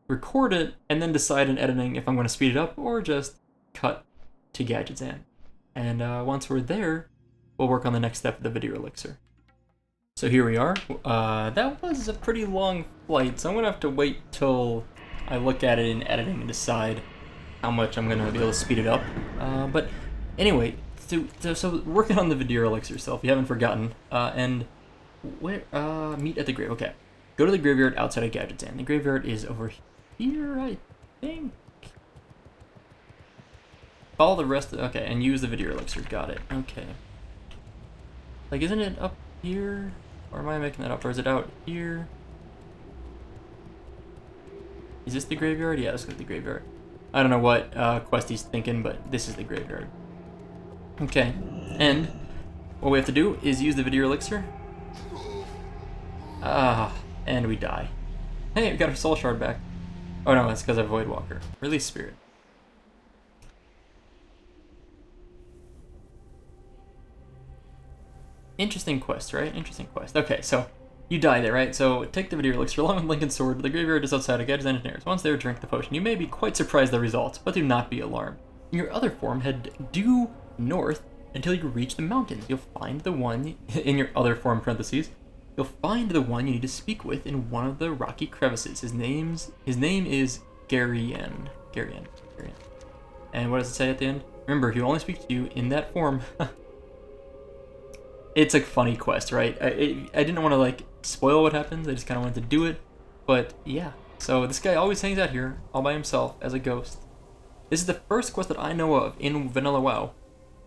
record it and then decide in editing if I'm going to speed it up or just cut to Gadgetzan. And once we're there, we'll work on the next step of the video elixir. So here we are. That was a pretty long flight, so I'm gonna have to wait till I look at it in editing and decide how much I'm gonna be able to speed it up. But anyway, so working on the video elixir itself, you haven't forgotten. And where meet at the grave. Okay, go to the graveyard outside of Gadgetzan. The graveyard is over here, I think. Follow the rest of, okay, and use the video elixir. Got it. Okay. Like, isn't it up here? Or am I making that up? Or is it out here? Is this the graveyard? Yeah, this is the graveyard. I don't know what quest he's thinking, but this is the graveyard. Okay, and what we have to do is use the video elixir. And we die. Hey, we got our soul shard back. Oh no, it's because of Voidwalker. Release spirit. Interesting quest, right? Interesting quest. Okay, so you die there, right? So take the video elixir along with Lincoln's sword to the graveyard just outside of Gadget's Engineers. Once there, drink the potion. You may be quite surprised at the results, but do not be alarmed. In your other form, head due north until you reach the mountains. You'll find the one in your other form, parentheses. You'll find the one you need to speak with in one of the rocky crevices. His name is Garien. Garien. And what does it say at the end? Remember, he will only speak to you in that form. It's a funny quest, right? I didn't want to like spoil what happens. I just kind of wanted to do it. But yeah, so this guy always hangs out here all by himself as a ghost. This is the first quest that I know of in Vanilla WoW,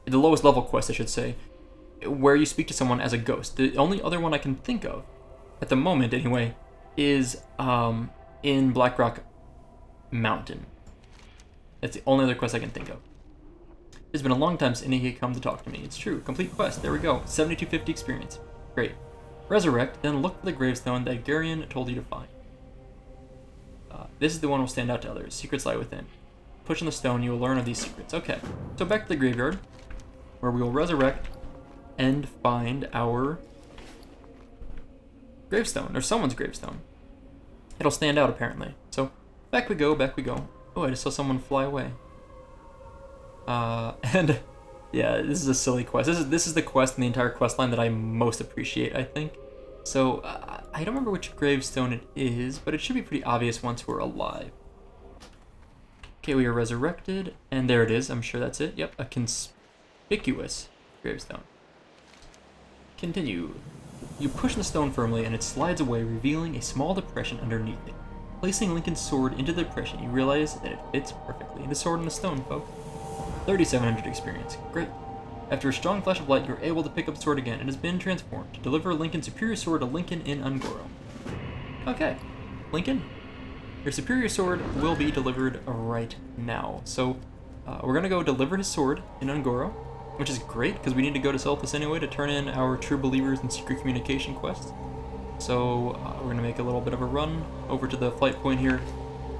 the lowest level quest, I should say, where you speak to someone as a ghost. The only other one I can think of, at the moment anyway, is in Blackrock Mountain. That's the only other quest I can think of. It's been a long time since any had come to talk to me. It's true. Complete quest. There we go. 7250 experience. Great. Resurrect, then look for the gravestone that Garien told you to find. This is the one that will stand out to others. Secrets lie within. Push on the stone, you will learn of these secrets. Okay. So back to the graveyard, where we will resurrect and find our gravestone, or someone's gravestone. It'll stand out, apparently. So back we go, back we go. Oh, I just saw someone fly away. And yeah, this is a silly quest. This is the quest in the entire quest line that I most appreciate, I think. So I don't remember which gravestone it is, but it should be pretty obvious once we're alive. Okay, we are resurrected, and there it is. I'm sure that's it. Yep, a conspicuous gravestone. Continue. You push the stone firmly, and it slides away, revealing a small depression underneath it. Placing Lincoln's sword into the depression, you realize that it fits perfectly. The sword and the stone, folks. 3700 experience. Great. After a strong flash of light, you're able to pick up the sword again. It has been transformed to deliver Lincoln's superior sword to Lincoln in Un'Goro. Okay. Lincoln, your superior sword will be delivered right now. So, we're going to go deliver his sword in Un'Goro, which is great, because we need to go to Silithus anyway to turn in our True Believers and Secret Communication quests. So, we're going to make a little bit of a run over to the flight point here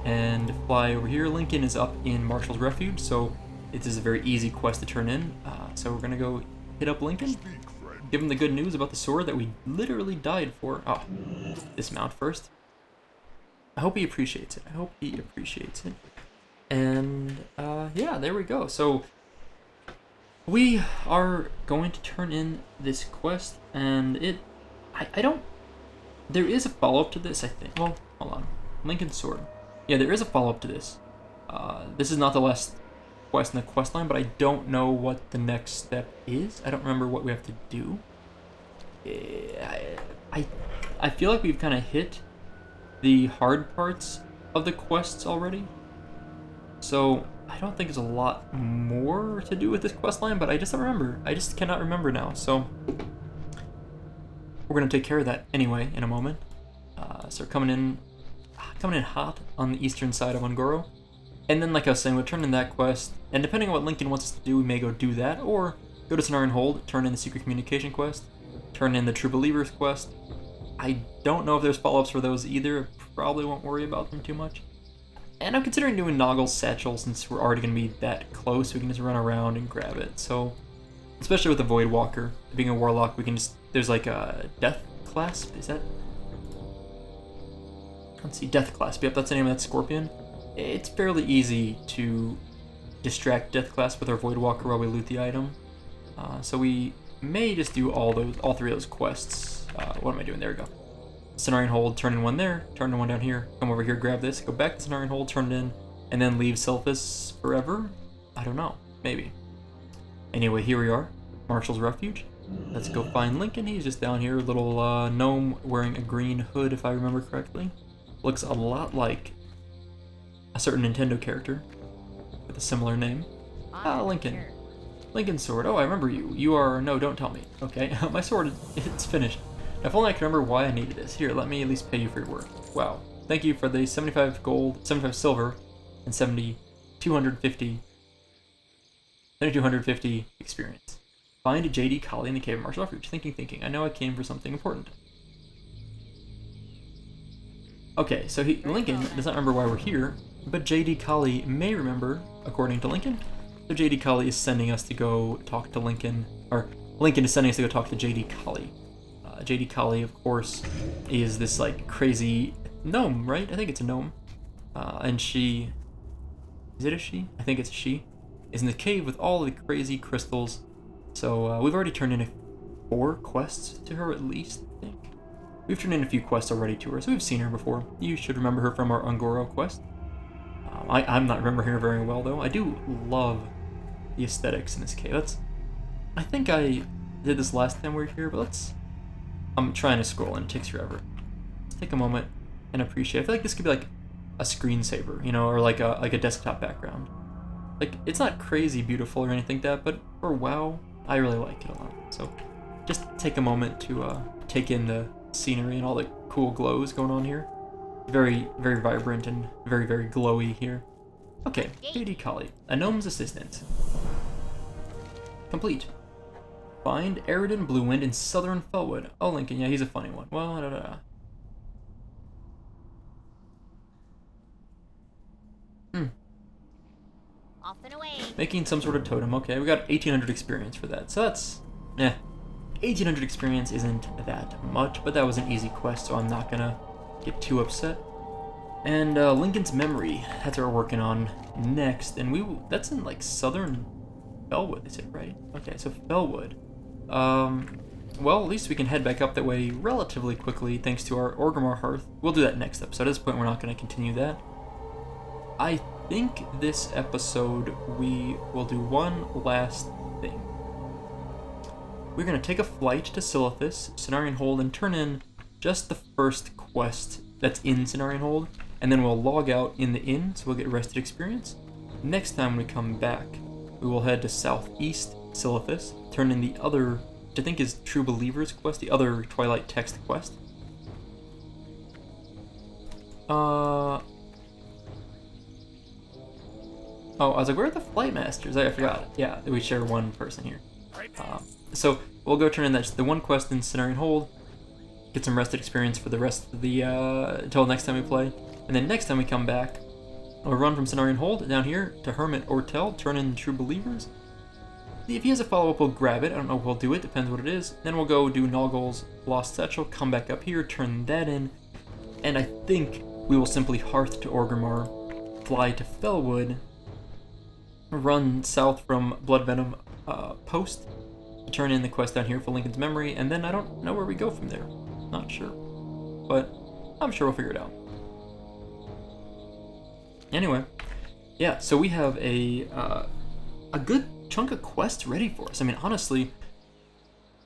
and fly over here. Lincoln is up in Marshall's Refuge, so it is a very easy quest to turn in. So we're going to go hit up Lincoln, give him the good news about the sword that we literally died for. Oh, dismount first. I hope he appreciates it. And yeah, there we go. So we are going to turn in this quest, and I don't, there is a follow-up to this, I think. Well, hold on. Lincoln's sword. Yeah, there is a follow-up to this. This is not the last quest in the quest line, but I don't know what the next step is. I don't remember what we have to do. I feel like we've kind of hit the hard parts of the quests already, so I don't think there's a lot more to do with this quest line, but I just don't remember. I just cannot remember now, so we're gonna take care of that anyway in a moment. So we're coming in hot on the eastern side of Un'Goro. And then, like I was saying, we'll turn in that quest, and depending on what Lincoln wants us to do, we may go do that, or go to Cenarion Hold, turn in the Secret Communication quest, turn in the True Believers quest. I don't know if there's follow-ups for those either. Probably won't worry about them too much. And I'm considering doing Noggle's Satchel, since we're already going to be that close, we can just run around and grab it. So, especially with the Voidwalker, being a Warlock, we can just, there's like a Death Clasp, is that? Let's see, Death Clasp, yep, that's the name of that Scorpion. It's fairly easy to distract Death Clasp with our Voidwalker while we loot the item. So we may just do all three of those quests. What am I doing? There we go. Cenarion Hold, turn in one there, turn in one down here, come over here, grab this, go back to Cenarion Hold, turn it in, and then leave Silithus forever? I don't know. Maybe. Anyway, here we are. Marshall's Refuge. Let's go find Lincoln. He's just down here, a little gnome wearing a green hood, if I remember correctly. Looks a lot like a certain Nintendo character with a similar name. Ah, Lincoln. Lincoln's sword. Oh, I remember you. You are... No, don't tell me. Okay, my sword, it's finished. Now, if only I could remember why I needed this. Here, let me at least pay you for your work. Wow. Thank you for the 75 gold, 75 silver, and 7,250 experience. Find J.D. Colley in the Cave of Martial Refuge. Thinking. I know I came for something important. Okay, so Lincoln does not remember why we're here, but J.D. Colley may remember, according to Lincoln. So J.D. Colley is sending us to go talk to Lincoln, or Lincoln is sending us to go talk to J.D. Colley. J.D. Colley, of course, is this like crazy gnome, right? I think it's a gnome. And she... Is it a she? I think it's a she. Is in the cave with all the crazy crystals. So we've already turned in 4 quests to her at least, I think. We've turned in a few quests already to her, so we've seen her before. You should remember her from our Ungoro quest. I'm not remembering her very well, though. I do love the aesthetics in this cave. I think I did this last time we were here, but I'm trying to scroll and it takes forever. Let's take a moment and appreciate. I feel like this could be like a screensaver, you know, or like a desktop background. Like, it's not crazy beautiful or anything like that, but for WoW, I really like it a lot. So just take a moment to take in the scenery and all the cool glows going on here. Very, very vibrant and very, very glowy here. Okay, J.D. Colley, a gnome's assistant. Complete. Find Eridan Bluewind in Southern Felwood. Oh, Lincoln, yeah, he's a funny one. Well, Off and away. Making some sort of totem. Okay, we got 1,800 experience for that. So that's... 1,800 experience isn't that much, but that was an easy quest, so I'm not gonna get too upset. And Lincoln's Memory, that's what we're working on next, and that's in like Southern Felwood, is it right? Okay, so Felwood. Well, at least we can head back up that way relatively quickly thanks to our Orgrimmar Hearth. We'll do that next episode. At this point, we're not going to continue that. I think this episode we will do one last thing. We're going to take a flight to Silithus, Cenarion Hold, and turn in just the first quest that's in Cenarion Hold, and then we'll log out in the inn, so we'll get rested experience. Next time we come back, we will head to Southeast Silithus, turn in the other, which I think is True Believer's quest, the other Twilight text quest. Oh, I was like, where are the Flight Masters? I forgot. Yeah, we share one person here. So we'll go turn in the one quest in Cenarion Hold, get some rested experience for the rest of the, until next time we play. And then next time we come back, we'll run from Cenarion Hold down here to Hermit Ortel, turn in True Believers. If he has a follow-up, we'll grab it. I don't know if we'll do it, depends what it is. Then we'll go do Noggl's Lost Satchel, come back up here, turn that in. And I think we will simply Hearth to Orgrimmar, fly to Felwood, run south from Bloodvenom Post, turn in the quest down here for Lincoln's Memory, and then I don't know where we go from there. Not sure. But I'm sure we'll figure it out. Anyway, yeah, so we have a good chunk of quests ready for us. I mean, honestly,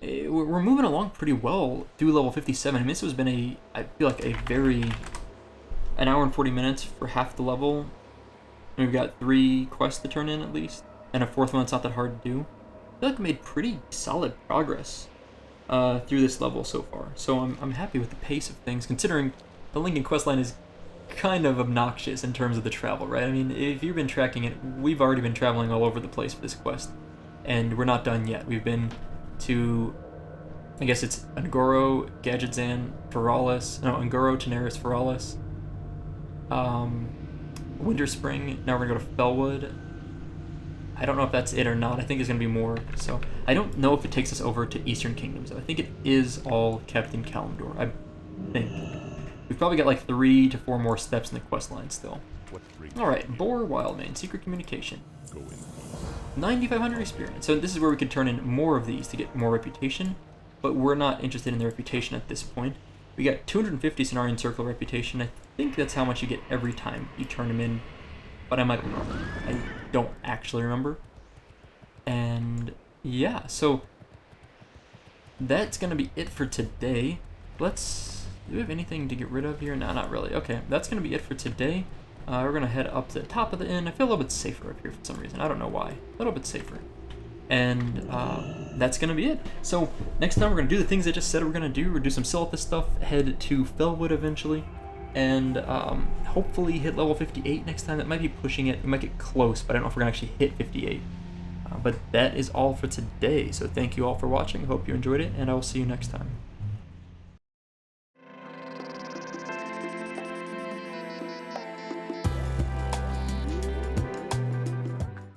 we're moving along pretty well through level 57. I mean, this has been I feel like an hour and 40 minutes for half the level. And we've got 3 quests to turn in at least, and a 4th one that's not that hard to do. I feel like we made pretty solid progress through this level so far. So I'm happy with the pace of things, considering the Lincoln questline is kind of obnoxious in terms of the travel, right? I mean, if you've been tracking it, we've already been traveling all over the place for this quest, and we're not done yet. We've been to, I guess it's Ungoro, Gadgetzan, Ungoro, Tenaris, Feralis, Winterspring. Now we're gonna go to Felwood. I don't know if that's it or not. I think there's gonna be more. So I don't know if it takes us over to Eastern Kingdoms. I think it is all kept in Kalimdor. I think. We've probably got like 3 to 4 more steps in the quest line still. Alright, Boar Wildmane, Secret Communication. 9,500 experience. So this is where we could turn in more of these to get more reputation, but we're not interested in the reputation at this point. We got 250 Cenarion Circle reputation. I think that's how much you get every time you turn them in, but I might be wrong. I don't actually remember. And yeah, so that's gonna be it for today. Do we have anything to get rid of here? No, not really. Okay, that's going to be it for today. We're gonna head up to the top of the inn. I feel a little bit safer up here for some reason. I don't know why. A little bit safer. And that's gonna be it. So next time we're gonna do the things I just said we're gonna do. We're do some Silithus stuff, head to Felwood eventually, and hopefully hit level 58 next time. That might be pushing it. We might get close, but I don't know if we're gonna actually hit 58. But that is all for today. So thank you all for watching. Hope you enjoyed it, and I will see you next time.